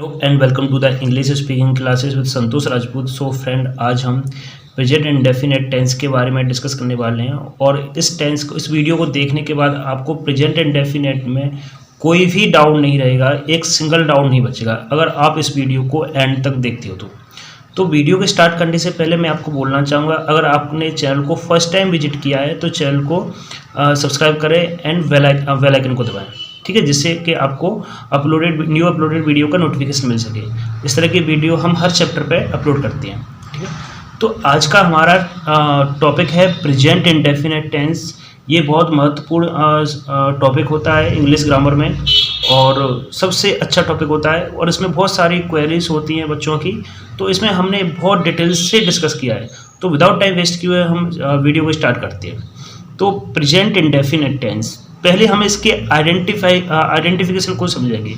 Hello and welcome to the English speaking classes with Santosh Rajput. So friend, आज हम present indefinite tense के बारे में डिस्कस करने वाले हैं। और इस वीडियो को देखने के बाद आपको प्रेजेंट इंडेफिनिट में कोई भी डाउट नहीं रहेगा, एक सिंगल डाउट नहीं बचेगा अगर आप इस वीडियो को एंड तक देखते हो तो वीडियो को स्टार्ट करने से पहले मैं आपको बोलना चाहूँगा, अगर आपने चैनल को फर्स्ट टाइम विजिट किया है तो चैनल को सब्सक्राइब करें एंड बेल आइकन को दबाएं, ठीक है, जिससे कि आपको न्यू अपलोडेड वीडियो का नोटिफिकेशन मिल सके। इस तरह की वीडियो हम हर चैप्टर पे अपलोड करते हैं, ठीक है। तो आज का हमारा टॉपिक है प्रेजेंट इंडेफिनिट टेंस। ये बहुत महत्वपूर्ण टॉपिक होता है इंग्लिश ग्रामर में और सबसे अच्छा टॉपिक होता है, और इसमें बहुत सारी क्वेरीज होती हैं बच्चों की, तो इसमें हमने बहुत डिटेल्स से डिस्कस किया है। तो विदाउट टाइम वेस्ट किए हुए हम वीडियो को स्टार्ट करते हैं। तो प्रेजेंट इंडेफिनिट टेंस, पहले हम इसके आइडेंटिफिकेशन को समझेंगे।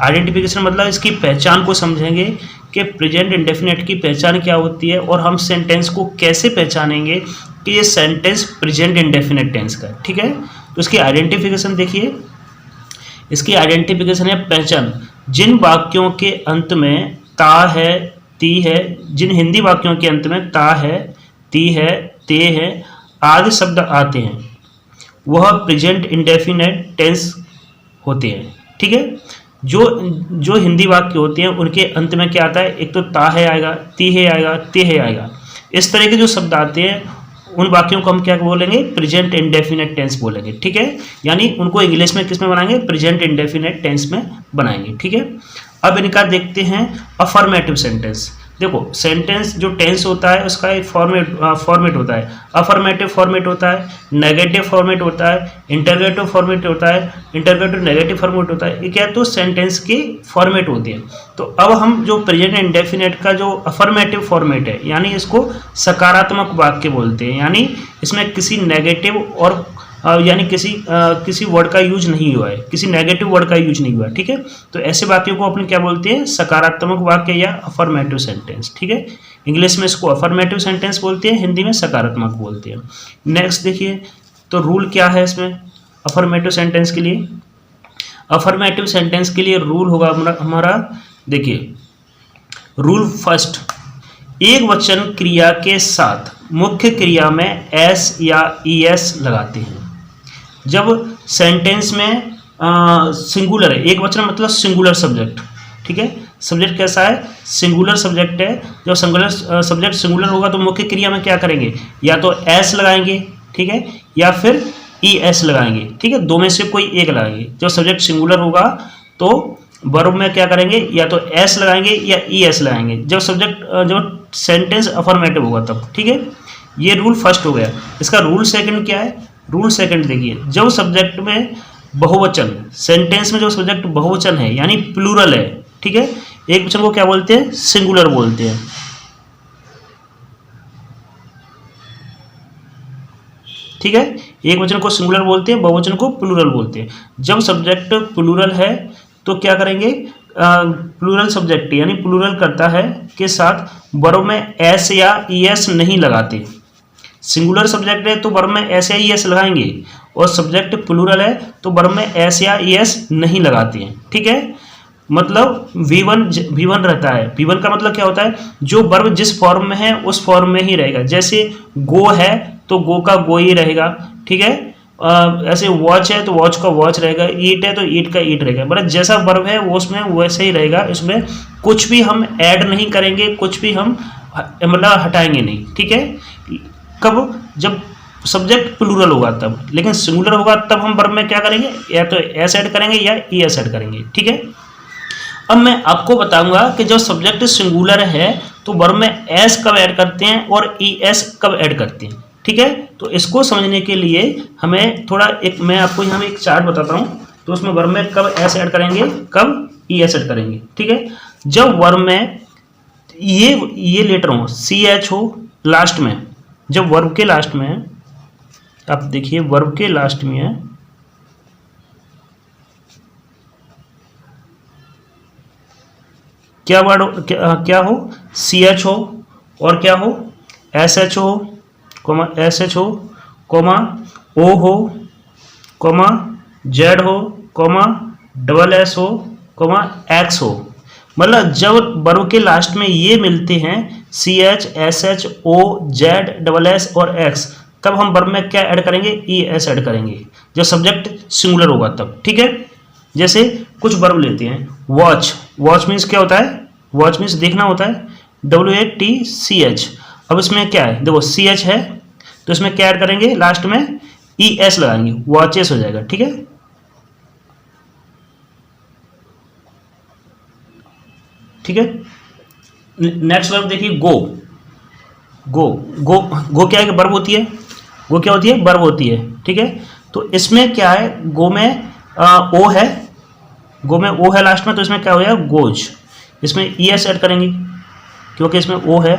आइडेंटिफिकेशन मतलब इसकी पहचान को समझेंगे कि प्रेजेंट इंडेफिनिट की पहचान क्या होती है, और हम सेंटेंस को कैसे पहचानेंगे कि ये सेंटेंस प्रेजेंट इंडेफिनिट टेंस का है, ठीक है। तो इसकी आइडेंटिफिकेशन देखिए, इसकी आइडेंटिफिकेशन है पहचान। जिन वाक्यों के अंत में ता है, ती है, जिन हिंदी वाक्यों के अंत में ता है, ती है, ते है आदि शब्द आते हैं, वह प्रेजेंट इंडेफिनिट टेंस होते हैं, ठीक है। जो हिंदी वाक्य होते हैं उनके अंत में क्या आता है, एक तो ता है आएगा, ती है आएगा, ते है आएगा। इस तरह के जो शब्द आते हैं उन वाक्यों को हम क्या बोलेंगे, प्रेजेंट इंडेफिनिट टेंस बोलेंगे, ठीक है। यानी उनको इंग्लिश में किस में बनाएंगे, प्रेजेंट इंडेफिनिट टेंस में बनाएंगे, ठीक है। अब इनका देखते हैं अफर्मेटिव सेंटेंस। देखो, सेंटेंस जो टेंस होता है उसका एक फॉर्मेट होता है। अफर्मेटिव फॉर्मेट होता है, नेगेटिव फॉर्मेट होता है, इंटरगेटिव फॉर्मेट होता है, इंटरगेटिव नेगेटिव फॉर्मेट होता है। ये क्या, तो सेंटेंस के फॉर्मेट होते हैं। तो अब हम जो प्रेजेंट इंडेफिनिट का जो अफर्मेटिव फॉर्मेट है, यानी इसको सकारात्मक वाक्य बोलते हैं, यानी इसमें किसी नेगेटिव और यानी किसी वर्ड का यूज नहीं हुआ है, किसी नेगेटिव वर्ड का यूज नहीं हुआ है, ठीक है। तो ऐसे वाक्यों को अपन क्या बोलते हैं, सकारात्मक वाक्य या अफर्मेटिव सेंटेंस, ठीक है। इंग्लिश में इसको अफर्मेटिव सेंटेंस बोलते हैं, हिंदी में सकारात्मक बोलते हैं। नेक्स्ट देखिए, तो रूल क्या है इसमें अफर्मेटिव सेंटेंस के लिए। अफर्मेटिव सेंटेंस के लिए रूल होगा हमारा, देखिए रूल फर्स्ट, एक वचन क्रिया के साथ मुख्य क्रिया में एस या ईएस लगाते हैं। जब सेंटेंस में सिंगुलर है, एक वचन मतलब सिंगुलर सब्जेक्ट, ठीक है। सब्जेक्ट कैसा है, सिंगुलर सब्जेक्ट है। जब सब्जेक्ट सिंगुलर होगा तो मुख्य क्रिया में क्या करेंगे, या तो एस लगाएंगे, ठीक है, या फिर ई एस लगाएंगे, ठीक है। दो में से कोई एक लगाएंगे। जब सब्जेक्ट सिंगुलर होगा तो वर्ब में क्या करेंगे, या तो एस लगाएंगे या ई एस लगाएंगे, जब सेंटेंस अफर्मेटिव होगा तब, ठीक है। ये रूल फर्स्ट हो गया। इसका रूल सेकंड क्या है, रूल सेकंड देखिए, जब सब्जेक्ट में बहुवचन, सेंटेंस में जो सब्जेक्ट बहुवचन है यानी प्लूरल है, ठीक है। एक वचन को क्या बोलते हैं, सिंगुलर बोलते हैं, ठीक है। एक वचन को सिंगुलर बोलते हैं, बहुवचन को प्लूरल बोलते हैं। जब सब्जेक्ट प्लूरल है तो क्या करेंगे, प्लूरल सब्जेक्ट यानी प्लूरल करता है के साथ वर्ब में एस या ई एस नहीं लगाते। सिंगुलर सब्जेक्ट है तो वर्ब में एस या ई एस लगाएंगे, और सब्जेक्ट प्लूरल है तो वर्ब में एस या ई एस नहीं लगाते हैं, ठीक है। मतलब V1 रहता है। V1 का मतलब क्या होता है, जो वर्ब जिस फॉर्म में है उस फॉर्म में ही रहेगा। जैसे गो है तो गो का गो ही रहेगा, ठीक है। ऐसे वॉच है तो वॉच का वॉच रहेगा, ईट है तो ईट का ईट रहेगा। मतलब जैसा वर्ब है वो उसमें वैसे ही रहेगा। इसमें कुछ भी हम ऐड नहीं करेंगे, कुछ भी हम मतलब हटाएंगे नहीं, ठीक है। कब, जब सब्जेक्ट प्लूरल होगा तब, लेकिन सिंगुलर होगा तब हम वर्ब में क्या करेंगे, या तो एस ऐड करेंगे या ई एस ऐड करेंगे, ठीक है। अब मैं आपको बताऊंगा कि जब सब्जेक्ट सिंगुलर है तो वर्ब में एस कब ऐड करते हैं और ई एस कब ऐड करते हैं, ठीक है। तो इसको समझने के लिए हमें थोड़ा मैं आपको यहाँ में एक चार्ट बताता हूँ। तो उसमें वर्ब में कब एस ऐड करेंगे, कब ई एस ऐड करेंगे, ठीक है। जब वर्ब में ये लेटर हो, सी एच हो लास्ट में, जब वर्ब के लास्ट में, आप देखिए वर्ब के लास्ट में है, क्या वर्ड क्या हो, सी एच हो, और क्या हो, एस एच हो, कोमा एस एच हो, कोमा ओ हो, कोमा जेड हो, कोमा डबल एस हो, कोमा एक्स हो। मतलब जब वर्ब के लास्ट में ये मिलते हैं CH, SH, O, Z, SS और X, तब हम वर्ब में क्या ऐड करेंगे, ES ऐड करेंगे, जब सब्जेक्ट सिंगुलर होगा तब। ठीक है, जैसे कुछ वर्ब लेते हैं, वॉच, वॉच मीन्स क्या होता है, वॉच मीन्स देखना होता है, WATCH। अब इसमें क्या है, देखो CH है तो इसमें क्या ऐड करेंगे, लास्ट में ES लगाएंगे, वॉचेस हो जाएगा। ठीक है, ठीक है। नेक्स्ट वर्ब देखिए, गो, गो, गो, गो क्या है, वर्ब होती है, गो क्या होती है, वर्ब होती है। ठीक है, तो इसमें क्या है, गो में ओ है, गो में ओ है लास्ट में, तो इसमें क्या हो जाएगा, गोज, इसमें ES ऐड करेंगे क्योंकि इसमें ओ है,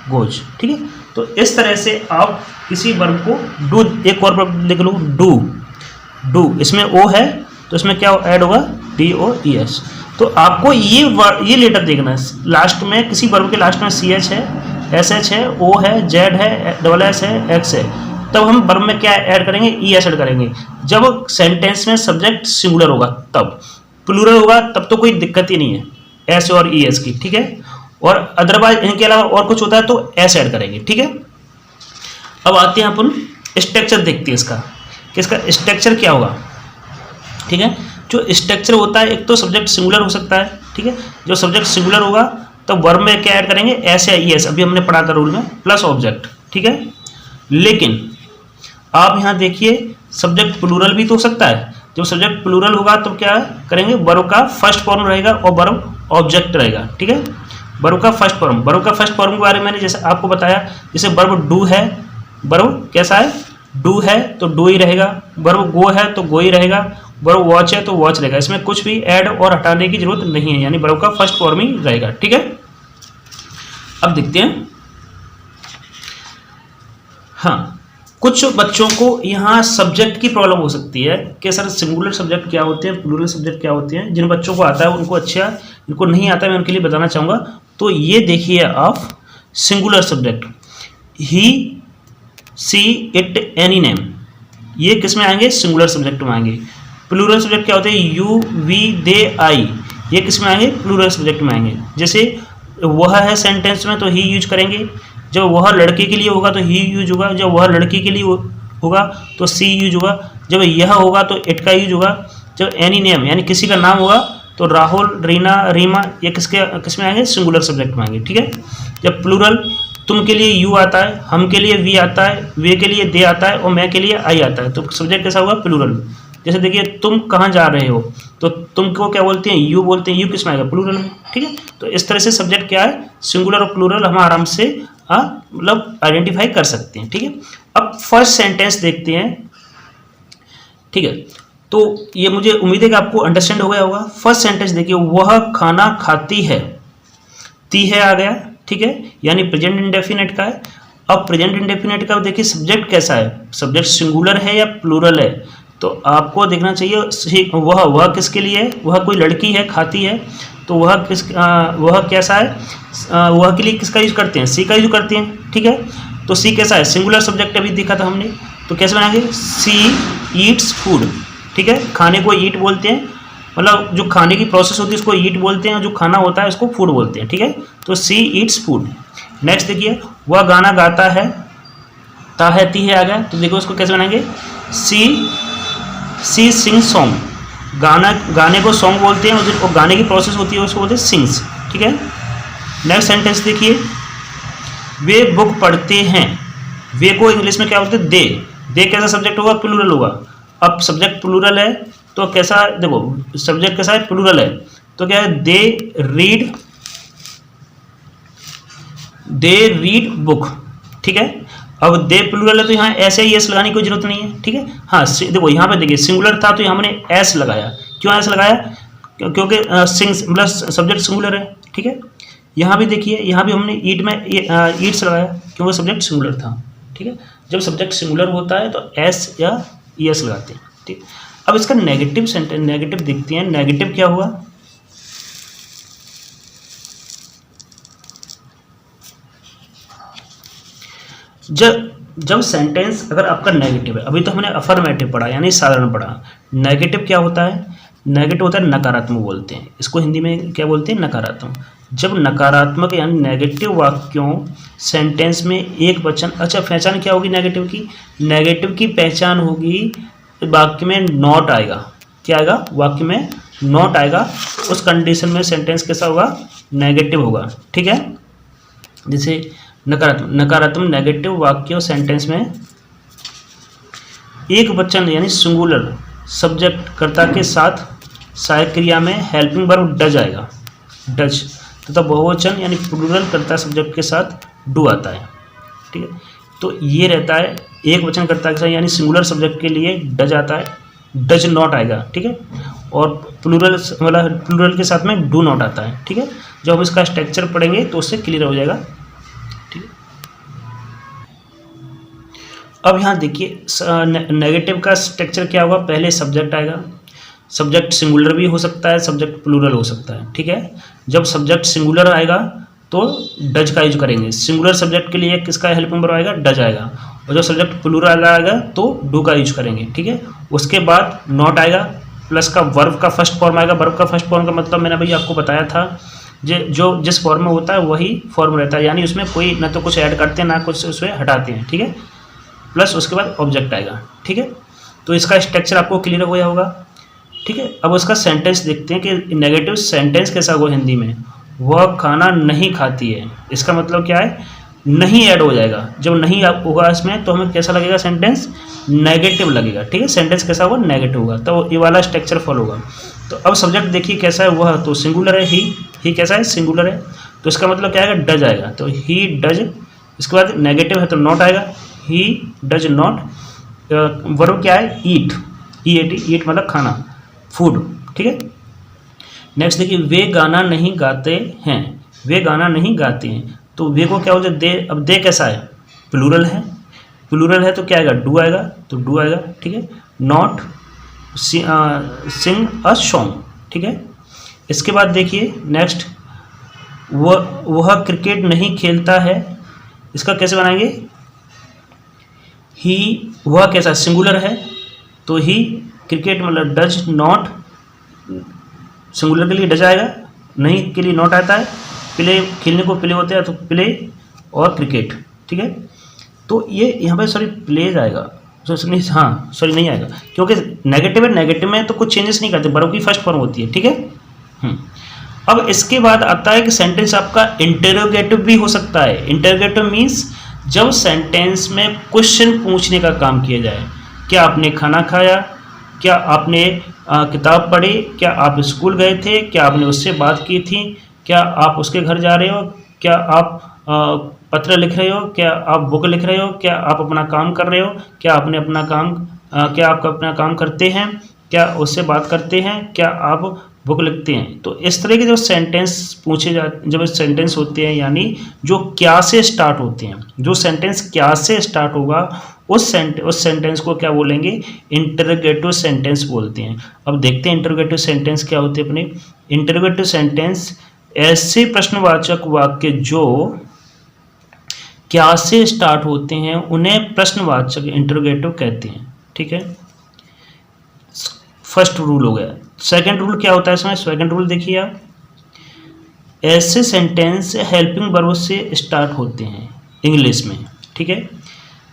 गोज। ठीक है, तो इस तरह से आप किसी वर्ब को डू, एक और वर्ब लिख लो, डू, डू, इसमें ओ है तो इसमें क्या ऐड होगा, DOES। तो आपको ये लेटर देखना है, लास्ट में किसी वर्ब के लास्ट में CH है, SH है, O है, Z है, SS है, X है, तब हम वर्ब में क्या ऐड करेंगे, ES ऐड करेंगे। जब सेंटेंस में सब्जेक्ट सिंगुलर होगा तब, प्लूरल होगा तब तो कोई दिक्कत ही नहीं है S और ES की। ठीक है, और अदरवाइज इनके अलावा और कुछ होता है तो S ऐड करेंगे। ठीक है, अब आते हैं अपन स्ट्रक्चर देखते हैं इसका, कि इसका स्ट्रक्चर क्या होगा। ठीक है, जो स्ट्रक्चर होता है, एक तो सब्जेक्ट सिंगुलर हो सकता है। ठीक है, जो सब्जेक्ट सिंगुलर होगा तो वर्ब में क्या ऐड करेंगे, S या ES, अभी हमने पढ़ा था रूल में, प्लस ऑब्जेक्ट। ठीक है, लेकिन आप यहाँ देखिए सब्जेक्ट प्लूरल भी तो हो सकता है। जब सब्जेक्ट प्लूरल होगा तो क्या करेंगे, वर्ब का फर्स्ट फॉर्म रहेगा और वर्ब ऑब्जेक्ट रहेगा। ठीक है, वर्ब का फर्स्ट फॉर्म, वर्ब का फर्स्ट फॉर्म के बारे में मैंने जैसे आपको बताया, जैसे वर्ब डू है, वर्ब कैसा है, डू है तो डू ही रहेगा, वर्ब गो है तो गो ही रहेगा, वर्ब वॉच है तो वॉच रहेगा, इसमें कुछ भी ऐड और हटाने की जरूरत नहीं है, यानी वर्ब का फर्स्ट फॉर्म ही रहेगा। ठीक है, अब देखते हैं। हाँ, कुछ बच्चों को यहाँ सब्जेक्ट की प्रॉब्लम हो सकती है कि सर सिंगुलर सब्जेक्ट क्या होते हैं, प्लूरल सब्जेक्ट क्या होते हैं। जिन बच्चों को आता है उनको अच्छा, इनको नहीं आता है मैं उनके लिए बताना चाहूँगा। तो ये देखिए आप, singular subject, he, she, it, any name, ये किस में आएंगे, सिंगुलर सब्जेक्ट में आएंगे। प्लूरल सब्जेक्ट क्या होते हैं, यू, वी, दे, आई, ये किस में आएंगे, प्लूरल सब्जेक्ट में आएंगे। जैसे वह है सेंटेंस में तो ही यूज करेंगे, जब वह लड़के के लिए होगा तो ही यूज होगा, जब वह लड़की के लिए होगा तो सी यूज होगा, जब यह होगा तो इट का यूज होगा, जब एनी नेम यानी किसी का नाम होगा तो राहुल, रीना, रीमा, ये किस में आएंगे, सिंगुलर सब्जेक्ट में आएंगे। ठीक है, जब प्लूरल, तुम के लिए यू आता है, हम के लिए वी आता है, वे के लिए दे आता है और मैं के लिए आई आता है, तो सब्जेक्ट कैसा होगा, प्लूरल। जैसे देखिए तुम कहाँ जा रहे हो तो तुम को क्या बोलते हैं, यू बोलते हैं, यू किस में आएगा, प्लूरल में। ठीक है, तो इस तरह से सब्जेक्ट क्या है, सिंगुलर और प्लूरल हम आराम से मतलब आइडेंटिफाई कर सकते हैं। ठीक है, अब फर्स्ट सेंटेंस देखते हैं। ठीक है, तो ये मुझे उम्मीद है कि आपको अंडरस्टैंड हो गया होगा। फर्स्ट सेंटेंस देखिए, वह खाना खाती है, ती है आ गया। ठीक है, यानी प्रेजेंट इंडेफिनिट का है। अब प्रेजेंट इंडेफिनिट का देखिए सब्जेक्ट कैसा है, सब्जेक्ट सिंगुलर है या प्लूरल है, तो आपको देखना चाहिए वह किसके लिए है, वह कोई लड़की है, खाती है, तो वह कैसा है, वह के लिए किसका यूज करते हैं, सी का यूज करते हैं। ठीक है, तो सी कैसा है, सिंगुलर सब्जेक्ट अभी देखा था हमने, तो कैसे बनाएंगे, सी ईट्स फूड। ठीक है, खाने को ईट बोलते हैं, मतलब जो खाने की प्रोसेस होती है उसको ईट बोलते हैं, और जो खाना होता है उसको फूड बोलते हैं। ठीक है, तो सी ईट्स फूड। नेक्स्ट देखिए, वह गाना गाता है, ता है ती है आ गया, तो देखो उसको कैसे बनाएंगे, सी सिंग सॉन्ग, गाने को सॉन्ग बोलते हैं, और गाने की प्रोसेस होती है उसको बोलते हैं सिंग्स। ठीक है, नेक्स्ट सेंटेंस देखिए, वे बुक पढ़ते हैं, वे को इंग्लिश में क्या बोलते हैं, दे कैसा सब्जेक्ट होगा, प्लूरल होगा। अब सब्जेक्ट प्लूरल है तो कैसा, देखो सब्जेक्ट कैसा है, प्लूरल है, तो क्या है, दे रीड बुक। ठीक है, अब दे प्लूरल है तो यहाँ ऐसे ही एस लगाने की कोई जरूरत नहीं है। ठीक है, हाँ देखो यहाँ पे देखिए सिंगुलर था तो यहाँ हमने एस लगाया, क्यों एस लगाया, क्योंकि मतलब सब्जेक्ट सिंगुलर है। ठीक है, यहाँ भी देखिए, यहाँ भी हमने ईट में ईट्स लगाया क्योंकि सब्जेक्ट सिंगुलर था। ठीक है, जब सब्जेक्ट सिंगुलर होता है तो एस या ई एस लगाते हैं। ठीक, अब इसका नेगेटिव सेंटेंस, नेगेटिव देखते हैं, नेगेटिव क्या हुआ, जब सेंटेंस अगर आपका नेगेटिव है, अभी तो हमने अफर्मेटिव पढ़ा यानी साधारण पढ़ा, नेगेटिव क्या होता है, नेगेटिव होता है नकारात्मक बोलते हैं इसको, हिंदी में क्या बोलते हैं, नकारात्मक। जब नकारात्मक यानी नेगेटिव वाक्यों सेंटेंस में एक वचन, अच्छा पहचान क्या होगी नेगेटिव की, नेगेटिव की पहचान होगी वाक्य में नॉट आएगा, क्या आएगा, वाक्य में नॉट आएगा, उस कंडीशन में सेंटेंस कैसा होगा, नेगेटिव होगा, ठीक है। जैसे नकारात्मक नेगेटिव वाक्यों सेंटेंस में एक वचन यानी सिंगुलर सब्जेक्ट कर्ता के साथ सहायक क्रिया में हेल्पिंग वर्ब डज आएगा, डज, तथा बहुवचन यानी प्लूरल कर्ता सब्जेक्ट के साथ डू आता है, ठीक है। तो ये रहता है एक वचन कर्ता के साथ यानी सिंगुलर सब्जेक्ट के लिए डज आता है, डज नॉट आएगा, ठीक है, और प्लूरल मतलब प्लूरल के साथ में डू नॉट आता है, ठीक है। जब हम इसका स्ट्रक्चर पढ़ेंगे तो उससे क्लियर हो जाएगा, ठीक है। अब यहाँ देखिए नेगेटिव का स्ट्रक्चर क्या होगा, पहले सब्जेक्ट आएगा, सब्जेक्ट सिंगुलर भी हो सकता है, सब्जेक्ट प्लूरल हो सकता है, ठीक है। जब सब्जेक्ट सिंगुलर आएगा तो डज का यूज करेंगे, सिंगुलर सब्जेक्ट के लिए किसका हेल्पिंग वर्ब आएगा, डज आएगा, और जब सब्जेक्ट प्लूरल आएगा तो डू का यूज करेंगे, ठीक है। उसके बाद नॉट आएगा, प्लस का वर्ब का फर्स्ट फॉर्म आएगा। वर्ब का फर्स्ट फॉर्म का मतलब मैंने भैया आपको बताया था, जो जिस फॉर्म में होता है वही फॉर्म रहता है, यानी उसमें कोई ना तो कुछ ऐड करते हैं ना कुछ उसमें हटाते हैं, ठीक है। प्लस उसके बाद ऑब्जेक्ट आएगा, ठीक है। तो इसका स्ट्रक्चर आपको क्लियर हो गया होगा, ठीक है। अब उसका सेंटेंस देखते हैं कि नेगेटिव सेंटेंस कैसा होगा हिंदी में, वह खाना नहीं खाती है, इसका मतलब क्या है, नहीं ऐड हो जाएगा। जब नहीं होगा इसमें तो हमें कैसा लगेगा, सेंटेंस नेगेटिव लगेगा, ठीक है। सेंटेंस कैसा होगा, नेगेटिव होगा, तो ये वाला स्ट्रक्चर फॉलो होगा। तो अब सब्जेक्ट देखिए कैसा है, वह तो सिंगुलर है, ही कैसा है, सिंगुलर है, तो इसका मतलब क्या आएगा, डज आएगा, तो ही डज। इसके बाद नेगेटिव है तो नॉट आएगा, ही डज नॉट। वर्ब क्या है, ईट, ईट मतलब खाना, फूड, ठीक है। नेक्स्ट देखिए वे गाना नहीं गाते हैं, वे गाना नहीं गाते हैं, तो वे को क्या हो जाए, दे। अब दे कैसा है, प्लूरल है, प्लूरल है तो क्या आएगा, डू आएगा, तो डू आएगा, ठीक है। नॉट सिंग अ सॉन्ग, ठीक है। इसके बाद देखिए नेक्स्ट, वह क्रिकेट नहीं खेलता है, इसका कैसे बनाएंगे, ही, वह कैसा सिंगुलर है तो ही क्रिकेट मतलब डज नॉट, सिंगुलर के लिए डज आएगा, नहीं के लिए नॉट आता है, प्ले खेलने को प्ले होते हैं तो प्ले और क्रिकेट, ठीक है। तो ये यहाँ पे सॉरी प्लेज आएगा, हाँ सॉरी नहीं आएगा क्योंकि नेगेटिव है, नेगेटिव में तो कुछ चेंजेस नहीं करते, वर्ब की फर्स्ट फॉर्म होती है, ठीक है। अब इसके बाद आता है कि सेंटेंस आपका इंटरोगेटिव भी हो सकता है। इंटरोगेटिव मीन्स जब सेंटेंस में क्वेश्चन पूछने का काम किया जाए, क्या आपने खाना खाया, क्या आपने किताब पढ़ी, क्या आप स्कूल गए थे, क्या आपने उससे बात की थी, क्या आप उसके घर जा रहे हो, क्या आप पत्र लिख रहे हो, क्या आप बुक लिख रहे हो, क्या आप अपना काम कर रहे हो, क्या आपने अपना काम क्या आप अपना काम करते हैं, क्या उससे बात करते हैं, क्या आप बुक लिखते हैं। तो इस तरह के जो सेंटेंस पूछे जाते, जब सेंटेंस होते हैं यानी जो क्या से स्टार्ट होते हैं, जो सेंटेंस क्या से स्टार्ट होगा उस सेंटेंस को क्या बोलेंगे, इंटरोगेटिव सेंटेंस बोलते हैं। अब देखते हैं इंटरोगेटिव सेंटेंस क्या होते हैं अपने। इंटरोगेटिव सेंटेंस ऐसे प्रश्नवाचक वाक्य जो क्या से स्टार्ट होते हैं उन्हें प्रश्नवाचक इंटरोगेटिव कहते हैं, ठीक है। फर्स्ट रूल हो गया। सेकंड रूल क्या होता है इसमें, सेकंड रूल देखिए आप, ऐसे सेंटेंस हेल्पिंग वर्ब से स्टार्ट होते हैं इंग्लिश में, ठीक है।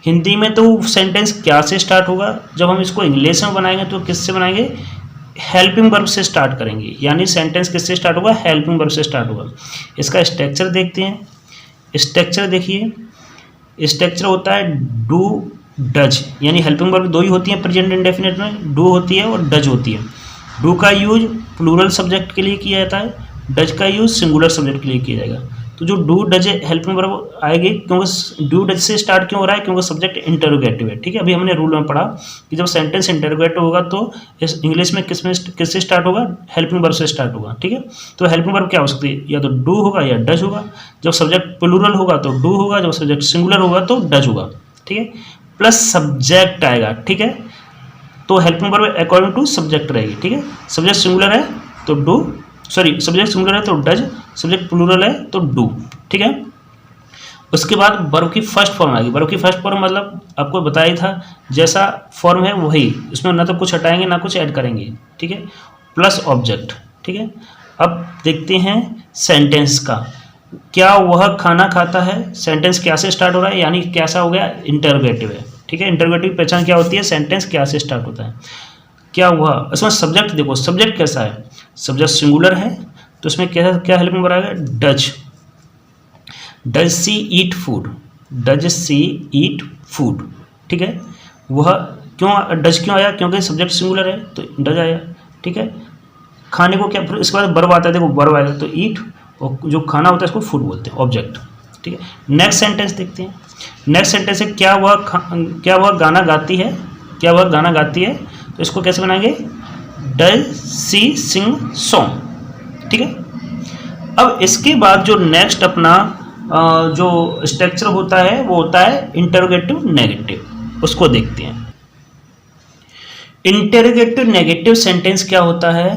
हिंदी में तो सेंटेंस क्या से स्टार्ट होगा, जब हम इसको इंग्लिश में बनाएंगे तो किससे बनाएंगे, हेल्पिंग वर्ब से स्टार्ट करेंगे, यानी सेंटेंस किससे स्टार्ट होगा, हेल्पिंग वर्ब से स्टार्ट होगा। इसका स्ट्रक्चर देखते हैं। स्ट्रक्चर देखिए, स्ट्रक्चर होता है डू डज, यानी हेल्पिंग वर्ब दो ही होती हैं प्रेजेंट इंडेफिनिट में, डू होती है और डज होती है। डू का यूज प्लूरल सब्जेक्ट के लिए किया जाता है, डज का यूज सिंगुलर सब्जेक्ट के लिए किया जाएगा। तो जो डू डज हेल्पिंग वर्ब आएगी, क्योंकि डू डज से स्टार्ट क्यों हो रहा है, क्योंकि सब्जेक्ट इंटरोगेटिव है, ठीक है। अभी हमने रूल में पढ़ा कि जब सेंटेंस इंटरोगेटिव होगा तो इस इंग्लिश में किससे स्टार्ट होगा, हेल्पिंग वर्ब से स्टार्ट होगा, ठीक है। तो हेल्पिंग वर्ब क्या हो सकती है, या तो डू होगा या डज होगा। जब सब्जेक्ट प्लूरल होगा तो डू होगा, जब सब्जेक्ट सिंगुलर होगा तो डज होगा, ठीक है। प्लस सब्जेक्ट आएगा, ठीक है। तो helping verb according to subject रहेगी, ठीक है। सब्जेक्ट सिंगुलर है तो डू, सॉरी सब्जेक्ट सिंगुलर है तो डज, सब्जेक्ट प्लूरल है तो डू, ठीक है। उसके बाद वर्ब की फर्स्ट फॉर्म आएगी। वर्ब की फर्स्ट फॉर्म मतलब आपको बताया था, जैसा फॉर्म है वही, इसमें ना तो कुछ हटाएंगे ना कुछ ऐड करेंगे, ठीक है। प्लस ऑब्जेक्ट, ठीक है। अब देखते हैं सेंटेंस का, क्या वह खाना खाता है, सेंटेंस क्या से स्टार्ट हो रहा है, यानी कैसा हो गया, इंटरोगेटिव है, ठीक है। इंटरोगेटिव की पहचान क्या होती है, सेंटेंस क्या से स्टार्ट होता है, क्या हुआ। इसमें सब्जेक्ट देखो, सब्जेक्ट कैसा है, सब्जेक्ट सिंगुलर है, तो इसमें क्या क्या हेल्पिंग वर्ब आएगा, does, does she eat food, does she eat food, ठीक है। वह क्यों डज क्यों आया, क्योंकि सब्जेक्ट सिंगुलर है तो डज आया, ठीक है। खाने को क्या, इसके बाद वर्ब आता है, देखो वर्ब आएगा तो ईट, और जो खाना होता है इसको फूड बोलते हैं, ऑब्जेक्ट, ठीक है। नेक्स्ट सेंटेंस देखते हैं। नेक्स्ट सेंटेंस है, क्या वह गाना गाती है, क्या वह गाना गाती है, तो इसको कैसे बनाएंगे, डज सी सिंग सॉन्ग, ठीक है। अब इसके बाद जो नेक्स्ट अपना जो स्ट्रक्चर होता है वो होता है इंटरोगेटिव नेगेटिव, उसको देखते हैं। इंटरोगेटिव नेगेटिव सेंटेंस क्या होता है,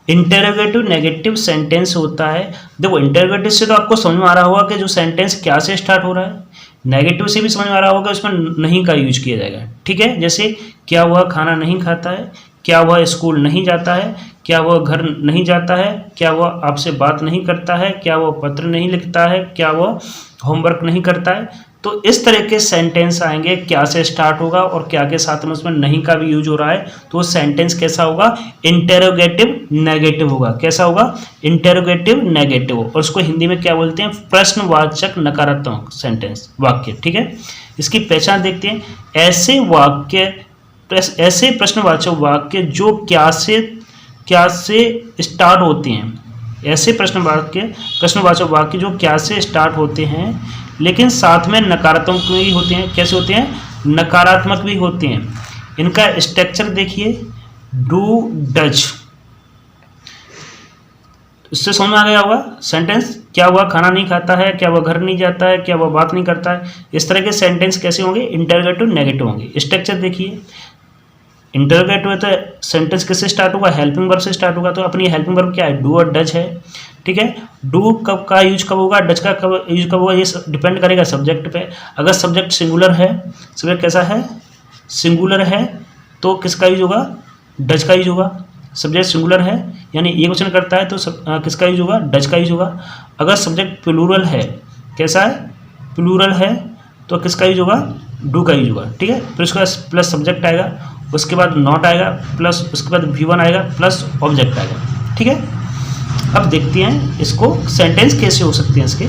इंटरोगेटिव नेगेटिव सेंटेंस होता है, देखो इंटरोगेटिव से तो आपको समझ में आ रहा होगा कि जो सेंटेंस क्या से स्टार्ट हो रहा है, नेगेटिव से भी समझ में आ रहा होगा उसमें नहीं का यूज किया जाएगा, ठीक है। जैसे क्या वह खाना नहीं खाता है, क्या वह स्कूल नहीं जाता है, क्या वह घर नहीं जाता है, क्या वह आपसे बात नहीं करता है, क्या वह पत्र नहीं लिखता है, क्या वह होमवर्क नहीं करता है। तो इस तरह के सेंटेंस आएंगे, क्या से स्टार्ट होगा और क्या के साथ में उसमें नहीं का भी यूज हो रहा है, तो वो सेंटेंस कैसा होगा, इंटेरोगेटिव नेगेटिव होगा। कैसा होगा, इंटेरोगेटिव नेगेटिव, और उसको हिंदी में क्या बोलते हैं, प्रश्नवाचक नकारात्मक सेंटेंस, वाक्य, ठीक है। इसकी पहचान देखते हैं, ऐसे वाक्य, ऐसे प्रश्नवाचक वाक्य जो क्या से स्टार्ट होते हैं, ऐसे प्रश्नवाचक वाक्य जो क्या से स्टार्ट होते हैं लेकिन साथ में नकारात्मक भी होते हैं। कैसे होते हैं, नकारात्मक भी होते हैं। इनका स्ट्रक्चर देखिए, डू डज, इससे समझ में आ गया होगा सेंटेंस, क्या वह खाना नहीं खाता है, क्या वह घर नहीं जाता है, क्या वह बात नहीं करता है। इस तरह के सेंटेंस कैसे होंगे, इंटरोगेटिव नेगेटिव होंगे। स्ट्रक्चर देखिए, इंटरोगेटिव है तो सेंटेंस किससे स्टार्ट होगा, हेल्पिंग वर्ब से स्टार्ट होगा, तो अपनी हेल्पिंग वर्ब क्या है, डू और डज है, ठीक है। डू कब का यूज कब होगा, डज का कब यूज कब होगा, ये डिपेंड करेगा सब्जेक्ट पे। अगर सब्जेक्ट सिंगुलर है, सब्जेक्ट कैसा है, सिंगुलर है, तो किसका यूज होगा, डज का यूज होगा। सब्जेक्ट सिंगुलर है यानी एक क्वेश्चन करता है तो किसका यूज होगा, डज का यूज होगा। अगर सब्जेक्ट प्लूरल है, कैसा है, प्लूरल है, तो किसका यूज होगा, डू का यूज होगा, ठीक है। फिर उसके बाद प्लस सब्जेक्ट आएगा, उसके बाद नॉट आएगा, प्लस उसके बाद V1 आएगा, प्लस ऑब्जेक्ट आएगा, ठीक है। अब देखते हैं इसको, सेंटेंस कैसे हो सकते हैं इसके।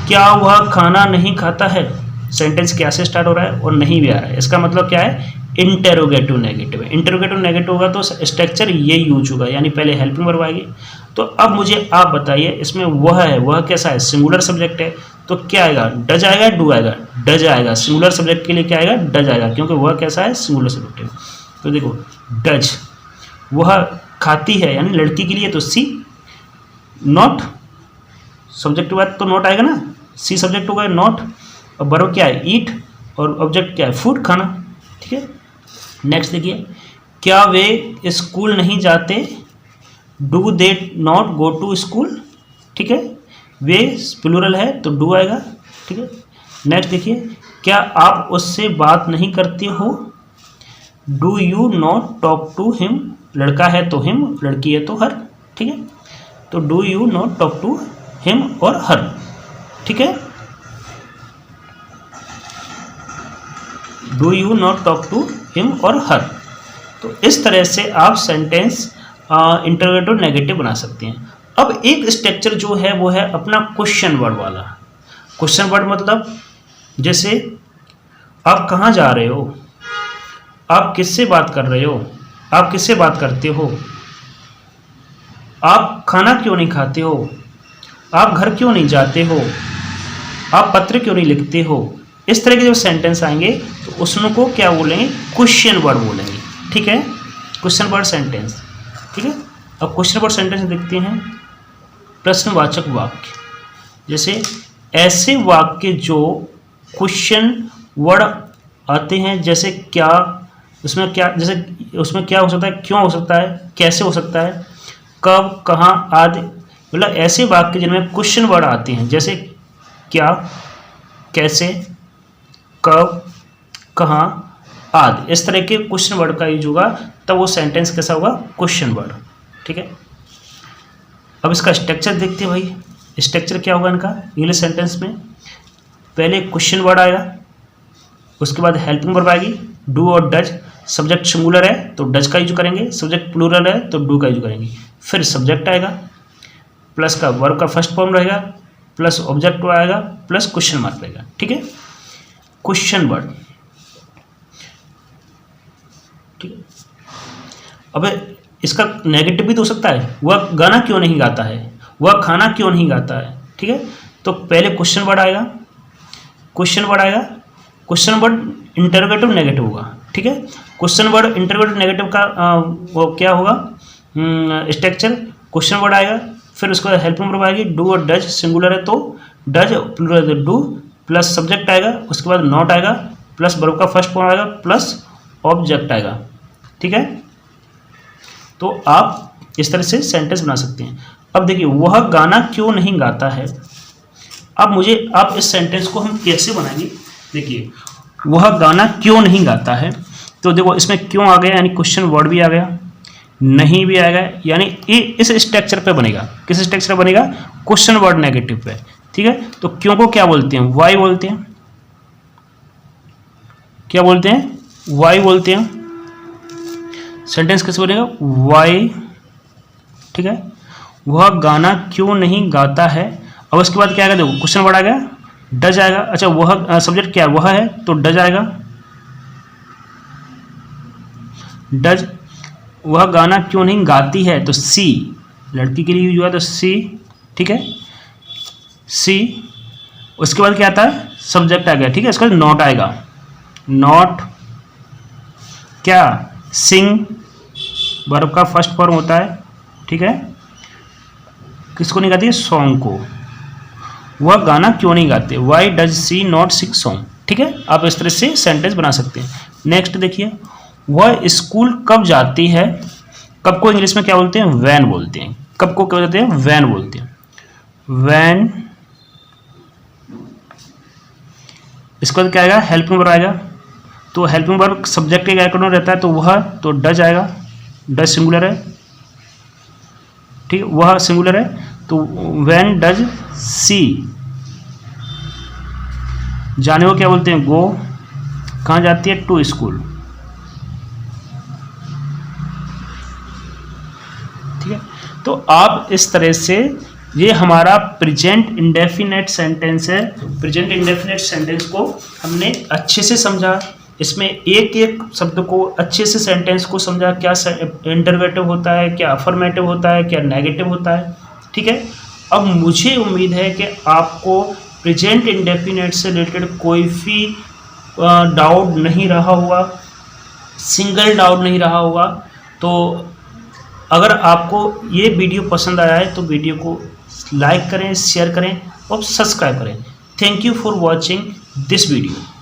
क्या वह खाना नहीं खाता है, सेंटेंस क्या से स्टार्ट हो रहा है और नहीं भी आ रहा है, इसका मतलब क्या है, इंटेरोगेटिव नेगेटिव है। इंटेरोगेटिव नेगेटिव होगा तो स्ट्रक्चर ये यूज होगा, यानी पहले हेल्पिंग वर्ब आएगी। तो अब मुझे आप बताइए, इसमें वह है, वह कैसा है, सिंगुलर सब्जेक्ट है, तो क्या आएगा, डज आएगा, डू आएगा, डज आएगा। सिंगुलर सब्जेक्ट के लिए क्या आएगा, डज आएगा, क्योंकि वह कैसा है, सिंगुलर सब्जेक्ट है। तो देखो डज, वह खाती है यानी लड़की के लिए, तो सी। नॉट, सब्जेक्ट के बाद तो नॉट आएगा ना, सी सब्जेक्ट होगा, नॉट, और वर्ब क्या है, ईट, और ऑब्जेक्ट क्या है, फूड, खाना, ठीक है। नेक्स्ट देखिए, क्या वे स्कूल नहीं जाते, do they not go to school, ठीक है। वे प्लूरल है तो डू आएगा, ठीक है। नेक्स्ट देखिए, क्या आप उससे बात नहीं करते हो, do you not talk to him, लड़का है तो हिम, लड़की है तो हर, ठीक है। तो do you not talk to him और हर, ठीक है। Do you not talk to him और हर। तो इस तरह से आप सेंटेंस इंटरोगेटिव नेगेटिव बना सकते हैं। अब एक स्ट्रक्चर जो है वो है अपना क्वेश्चन वर्ड वाला। क्वेश्चन वर्ड मतलब जैसे आप कहाँ जा रहे हो, आप किससे बात कर रहे हो, आप किससे बात करते हो, आप खाना क्यों नहीं खाते हो, आप घर क्यों नहीं जाते हो, आप पत्र क्यों नहीं लिखते हो। इस तरह के जो सेंटेंस आएंगे तो उसमें को क्या बोलेंगे, क्वेश्चन वर्ड बोलेंगे, ठीक है। क्वेश्चन वर्ड सेंटेंस, ठीक है। अब क्वेश्चन वर्ड सेंटेंस देखते हैं, प्रश्नवाचक वाक्य। जैसे ऐसे वाक्य जो क्वेश्चन वर्ड आते हैं, जैसे क्या, उसमें क्या, जैसे उसमें क्या हो सकता है, क्यों हो सकता है, कैसे हो सकता है, कब, कहाँ आदि, मतलब ऐसे वाक्य जिनमें क्वेश्चन वर्ड आते हैं, जैसे क्या, कैसे, कब, कहाँ आदि, इस तरह के क्वेश्चन वर्ड का यूज होगा, तब वो सेंटेंस कैसा होगा, क्वेश्चन वर्ड, ठीक है। अब इसका स्ट्रक्चर देखते हैं भाई। स्ट्रक्चर क्या होगा इनका इंग्लिश सेंटेंस में? पहले क्वेश्चन वर्ड आएगा, उसके बाद हेल्पिंग वर्ब आएगी, डू और डज। सब्जेक्ट सिंगुलर है तो डज का यूज करेंगे, सब्जेक्ट प्लूरल है तो डू का यूज करेंगे। फिर सब्जेक्ट आएगा, प्लस का वर्ब का फर्स्ट फॉर्म रहेगा, प्लस ऑब्जेक्ट आएगा, प्लस क्वेश्चन मार्क रहेगा। ठीक है, क्वेश्चन वर्ड। ठीक है, अब इसका नेगेटिव भी तो हो सकता है, वह गाना क्यों नहीं गाता है, वह खाना क्यों नहीं गाता है। ठीक है, तो पहले क्वेश्चन वर्ड आएगा, क्वेश्चन वर्ड आएगा, क्वेश्चन वर्ड इंटरोगेटिव नेगेटिव होगा। ठीक है, क्वेश्चन वर्ड इंटरोगेटिव नेगेटिव का वो क्या होगा स्ट्रक्चर? क्वेश्चन वर्ड आएगा, फिर उसके बाद हेल्पिंग वर्ब आएगी, डू और डज। सिंगुलर है तो डज, प्लूरल है तो डू, प्लस सब्जेक्ट आएगा, उसके बाद नॉट आएगा, प्लस वर्ब का फर्स्ट फॉर्म आएगा, प्लस ऑब्जेक्ट आएगा। ठीक है, तो आप इस तरह से सेंटेंस बना सकते हैं। अब देखिए, वह गाना क्यों नहीं गाता है। अब मुझे आप इस सेंटेंस को हम कैसे बनाएंगे? देखिए, वह गाना क्यों नहीं गाता है, तो देखो इसमें क्यों आ गया, यानी क्वेश्चन वर्ड भी आ गया, नहीं भी आएगा, यानी इस स्ट्रक्चर पे बनेगा। किस स्ट्रक्चर पे बनेगा? क्वेश्चन वर्ड नेगेटिव पे। ठीक है, तो क्यों को क्या बोलते हैं? वाई बोलते हैं। क्या बोलते हैं? वाई बोलते हैं। सेंटेंस कैसे बनेगा? वाई। ठीक है, वह गाना क्यों नहीं गाता है। अब उसके बाद क्या आएगा? देखो क्वेश्चन वर्ड आ गया, डज आएगा। अच्छा, वह सब्जेक्ट क्या वह है तो डज आएगा, डज। वह गाना क्यों नहीं गाती है तो सी, लड़की के लिए यूज हुआ तो सी। ठीक है, सी। उसके बाद क्या आता है? सब्जेक्ट आ गया। ठीक है, इसका नॉट आएगा, नॉट क्या? सिंग, वर्ब का फर्स्ट फॉर्म होता है। ठीक है, किसको नहीं गाती है? सॉन्ग को। वह गाना क्यों नहीं गाते, why does she not sing song. ठीक है, आप इस तरह से सेंटेंस बना सकते हैं। नेक्स्ट देखिए, वह स्कूल कब जाती है। कब को इंग्लिश में क्या बोलते हैं? वैन बोलते हैं। कब को क्या बोलते हैं? वैन बोलते हैं, वैन। इसके बाद क्या आएगा? हेल्पिंग वर्ब आएगा, तो हेल्पिंग वर्ब सब्जेक्ट के कैरेक्टर में रहता है तो वह तो डज आएगा, डज सिंगुलर है। ठीक है, वह सिंगुलर है तो वैन डज सी। जाने को क्या बोलते हैं? गो। कहाँ जाती है? To school. ठीक है, तो आप इस तरह से, ये हमारा प्रेजेंट इंडेफिनेट सेंटेंस है। प्रेजेंट इंडेफिनेट सेंटेंस को हमने अच्छे से समझा, इसमें एक एक शब्द को अच्छे से सेंटेंस को समझा, क्या इंटरोगेटिव होता है, क्या अफर्मेटिव होता है, क्या नेगेटिव होता है। ठीक है, अब मुझे उम्मीद है कि आपको प्रेजेंट इंडेफिनेट से रिलेटेड कोई भी डाउट नहीं रहा होगा, सिंगल डाउट नहीं रहा होगा। तो अगर आपको ये वीडियो पसंद आया है तो वीडियो को लाइक करें, शेयर करें और सब्सक्राइब करें। Thank you for watching this video.